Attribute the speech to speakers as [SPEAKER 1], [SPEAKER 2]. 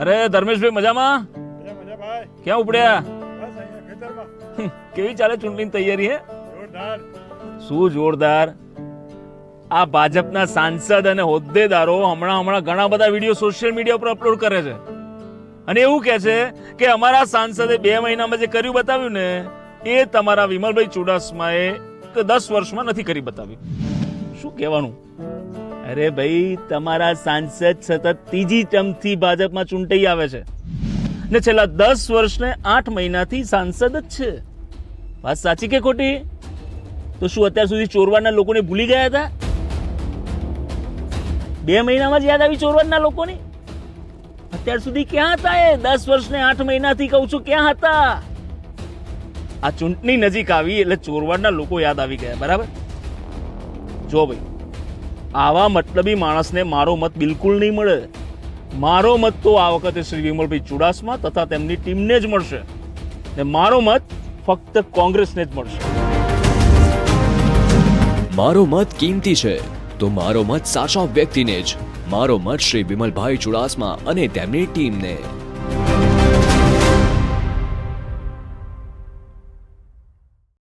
[SPEAKER 1] અરે ધર્મેશભાઈ મજામાં? ક્યાં ઉપડ્યા? કેવી ચાલે ચૂંટણીની તૈયારી? શું જોરદાર! આ ભાજપના સાંસદ અને હોદ્દેદારો હમણાં ઘણા બધા વિડીયો સોશિયલ મીડિયા પર અપલોડ કરે છે અને એવું કહે છે કે અમારા સાંસદે 2 મહિનામાં જે કર્યું બતાવ્યું ને એ તમારા વિમલભાઈ ચુડાસમાએ 10 વર્ષમાં નથી કરી બતાવ્યું. શું કહેવાનું? અરે ભાઈ, તમારા સાંસદ સતત 3જી ટર્મથી ભાજપમાં ચૂંટાઈ આવે છે ને છેલ્લા 10 વર્ષને 8 મહિનાથી સાંસદ જ છે. વાત સાચી કે ખોટી? તો શું અત્યાર સુધી ચોરવાડના લોકોને ભૂલી ગયા હતા? 2 મહિનામાં જ યાદ આવી ચોરવાડના લોકોની? અત્યાર સુધી ક્યાં હતા એ? 10 વર્ષને 8 મહિનાથી કહું છું, ક્યાં હતા? આ ચૂંટણી નજીક આવી એટલે ચોરવાડના લોકો યાદ આવી ગયા. બરાબર? જો ભાઈ, આવા મતલબી માણસને મારો મત બિલકુલ નહીં મળે. મારો મત તો આ વખતે શ્રી વિમલભાઈ ચુડાસમા તથા તેમની ટીમને જ મળશે ને મારો મત ફક્ત કોંગ્રેસને જ મળશે.
[SPEAKER 2] મારો મત કિંમતી છે તો મારો મત સાચા વ્યક્તિને જ. મારો મત શ્રી વિમલભાઈ ચુડાસમા અને તેમની ટીમને.